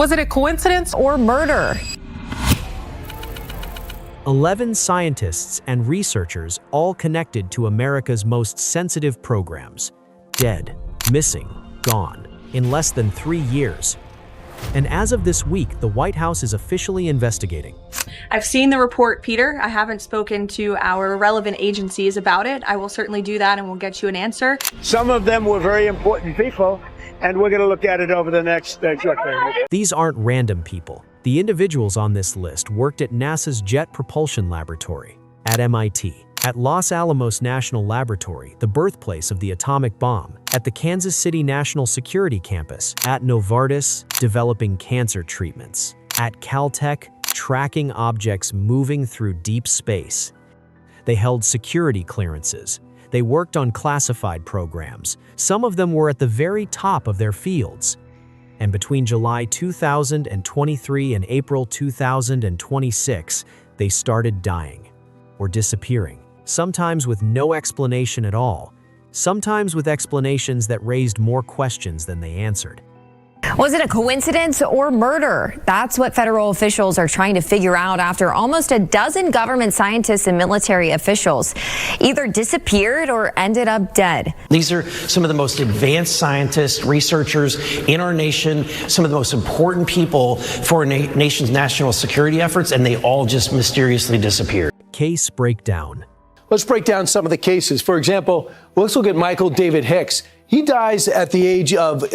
Was it a coincidence or murder? 11 scientists and researchers, all connected to America's most sensitive programs, dead, missing, gone, in less than 3 years. And as of this week, the White House is officially investigating. I've seen the report, Peter. I haven't spoken to our relevant agencies about it. I will certainly do that and we'll get you an answer. Some of them were very important people, and we're going to look at it over the next short period. These aren't random people. The individuals on this list worked at NASA's Jet Propulsion Laboratory, at MIT, at Los Alamos National Laboratory, the birthplace of the atomic bomb, at the Kansas City National Security Campus, at Novartis, developing cancer treatments, at Caltech, tracking objects moving through deep space. They held security clearances. They worked on classified programs. Some of them were at the very top of their fields. And between July 2023 and April 2026, they started dying or disappearing, sometimes with no explanation at all, sometimes with explanations that raised more questions than they answered. Was it a coincidence or murder? That's what federal officials are trying to figure out after almost a dozen government scientists and military officials either disappeared or ended up dead. These are some of the most advanced scientists, researchers in our nation, some of the most important people for our nation's national security efforts, and they all just mysteriously disappeared. Case breakdown. Let's break down some of the cases. For example, let's look at Michael David Hicks. He dies at the age of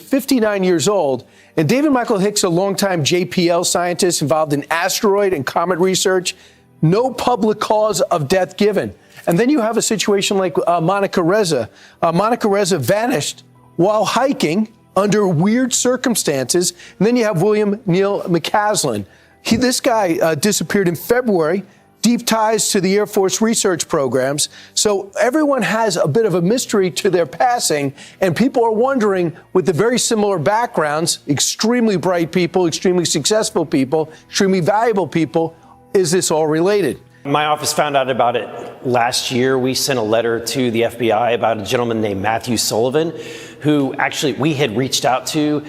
59 years old. And David Michael Hicks, a longtime JPL scientist involved in asteroid and comet research, no public cause of death given. And then you have a situation like Monica Reza. Monica Reza vanished while hiking under weird circumstances. And then you have William Neal McCaslin. This guy disappeared in February. Deep ties to the Air Force research programs. So everyone has a bit of a mystery to their passing, and people are wondering, with the very similar backgrounds, extremely bright people, extremely successful people, extremely valuable people, is this all related? My office found out about it last year. We sent a letter to the FBI about a gentleman named Matthew Sullivan, who actually we had reached out to.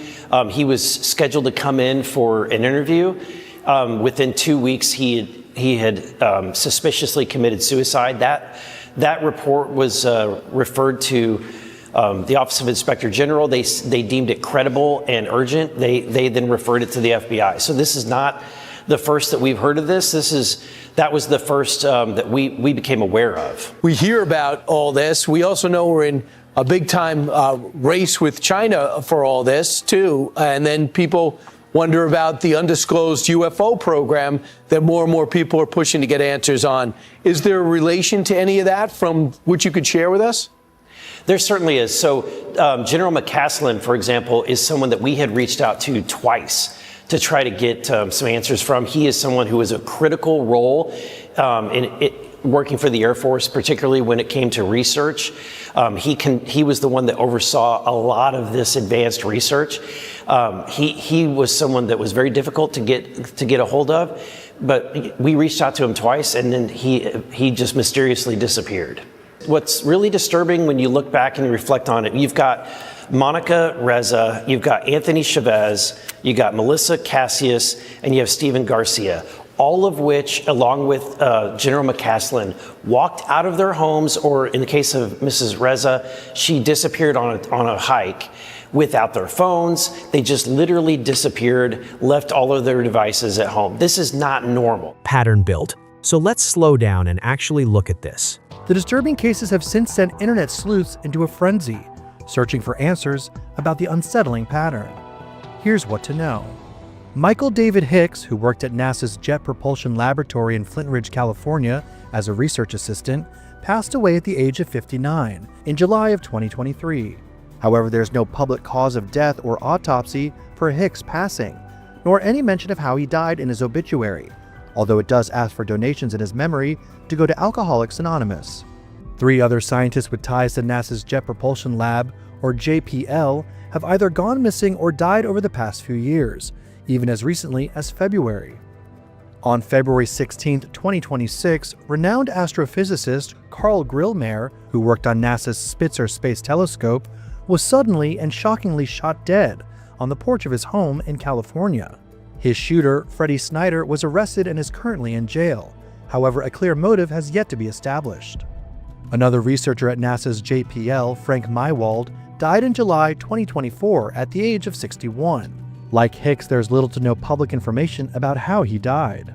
He was scheduled to come in for an interview. Within 2 weeks, he had suspiciously committed suicide. That report was referred to the Office of Inspector General. They deemed it credible and urgent. They then referred it to the FBI. So this is not the first that we've heard of this. That was the first that we became aware of. We hear about all this. We also know we're in a big time race with China for all this too. And then people wonder about the undisclosed UFO program that more and more people are pushing to get answers on. Is there a relation to any of that from which you could share with us? There certainly is. So General McCaslin, for example, is someone that we had reached out to twice to try to get some answers from. He is someone who has a critical role in working for the Air Force, particularly when it came to research. He was the one that oversaw a lot of this advanced research. He was someone that was very difficult to get a hold of, but we reached out to him twice, and then he just mysteriously disappeared. What's really disturbing when you look back and reflect on it, you've got Monica Reza, you've got Anthony Chavez, you got Melissa Cassius, and you have Stephen Garcia, all of which, along with General McCaslin, walked out of their homes, or in the case of Mrs. Reza, she disappeared on a hike without their phones. They just literally disappeared, left all of their devices at home. This is not normal. Pattern built. So let's slow down and actually look at this. The disturbing cases have since sent internet sleuths into a frenzy, searching for answers about the unsettling pattern. Here's what to know. Michael David Hicks, who worked at NASA's Jet Propulsion Laboratory in Flint Ridge, California, as a research assistant, passed away at the age of 59 in July of 2023. However, there's no public cause of death or autopsy for Hicks' passing, nor any mention of how he died in his obituary, although it does ask for donations in his memory to go to Alcoholics Anonymous. 3 other scientists with ties to NASA's Jet Propulsion Lab, or JPL, have either gone missing or died over the past few years, even as recently as February. On February 16, 2026, renowned astrophysicist Carl Grillmeyer, who worked on NASA's Spitzer Space Telescope, was suddenly and shockingly shot dead on the porch of his home in California. His shooter, Freddie Snyder, was arrested and is currently in jail. However, a clear motive has yet to be established. Another researcher at NASA's JPL, Frank Mywald, died in July 2024 at the age of 61. Like Hicks, there's little to no public information about how he died.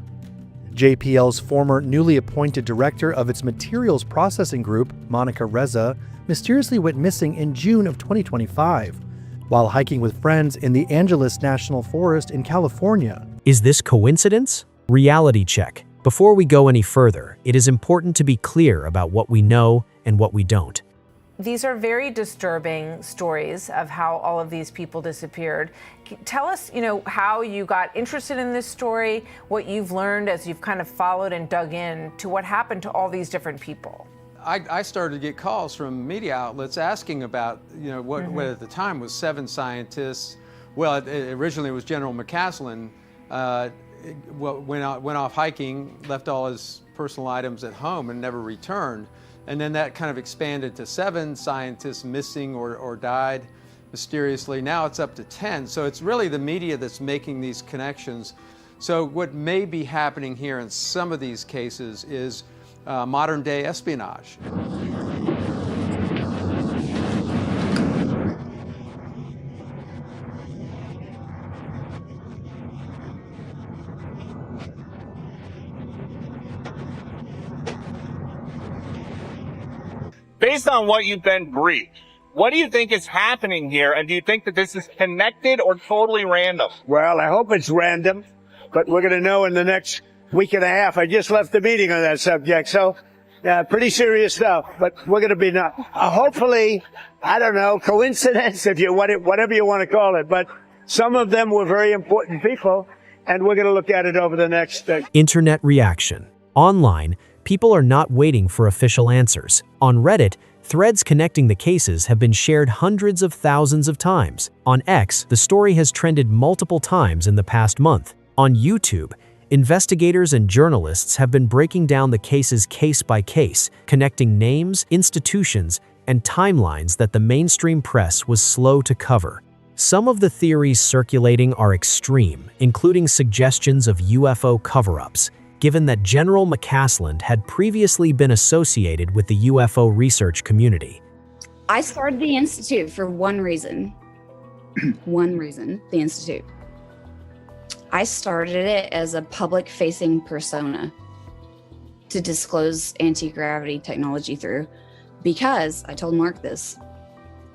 JPL's former newly appointed director of its materials processing group, Monica Reza, mysteriously went missing in June of 2025 while hiking with friends in the Angeles National Forest in California. Is this coincidence? Reality check. Before we go any further, it is important to be clear about what we know and what we don't. These are very disturbing stories of how all of these people disappeared. Tell us, how you got interested in this story, what you've learned as you've kind of followed and dug in to what happened to all these different people. I started to get calls from media outlets asking about, what at the time was 7 scientists. Well, originally it was General McCaslin. Went off hiking, left all his personal items at home and never returned. And then that kind of expanded to 7 scientists missing or died mysteriously. Now it's up to 10. So it's really the media that's making these connections. So what may be happening here in some of these cases is modern day espionage. Based on what you've been briefed, what do you think is happening here, and do you think that this is connected or totally random? Well, I hope it's random, but we're going to know in the next week and a half. I just left the meeting on that subject, so pretty serious stuff, but we're going to be hopefully, I don't know, coincidence, whatever you want to call it, but some of them were very important people, and we're going to look at it over the next... Internet reaction. Online, people are not waiting for official answers. On Reddit, threads connecting the cases have been shared hundreds of thousands of times. On X, the story has trended multiple times in the past month. On YouTube, investigators and journalists have been breaking down the cases case by case, connecting names, institutions, and timelines that the mainstream press was slow to cover. Some of the theories circulating are extreme, including suggestions of UFO cover-ups, given that General McCaslin had previously been associated with the UFO research community. I started the Institute for one reason. One reason, the Institute. I started it as a public-facing persona to disclose anti-gravity technology through, because I told Mark this.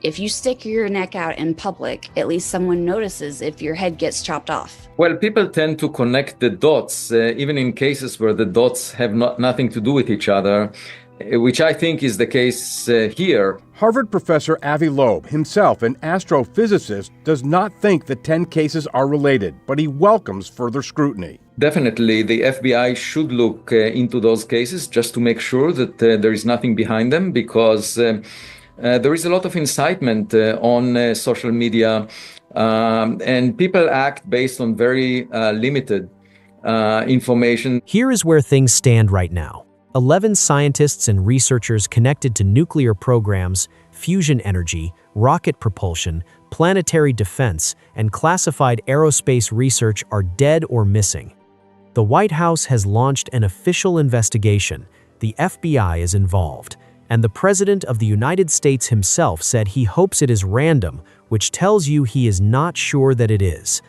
If you stick your neck out in public, at least someone notices if your head gets chopped off. Well, people tend to connect the dots, even in cases where the dots have nothing to do with each other, which I think is the case here. Harvard professor Avi Loeb, himself an astrophysicist, does not think the 10 cases are related, but he welcomes further scrutiny. Definitely, the FBI should look into those cases just to make sure that there is nothing behind them, because there is a lot of incitement on social media, and people act based on very limited information. Here is where things stand right now. 11 scientists and researchers connected to nuclear programs, fusion energy, rocket propulsion, planetary defense, and classified aerospace research are dead or missing. The White House has launched an official investigation. The FBI is involved, and the President of the United States himself said he hopes it is random, which tells you he is not sure that it is.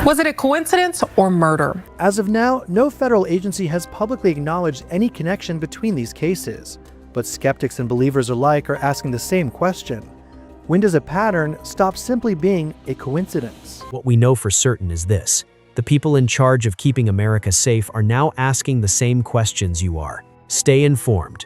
Was it a coincidence or murder? As of now, no federal agency has publicly acknowledged any connection between these cases, but skeptics and believers alike are asking the same question. When does a pattern stop simply being a coincidence? What we know for certain is this: the people in charge of keeping America safe are now asking the same questions you are. Stay informed.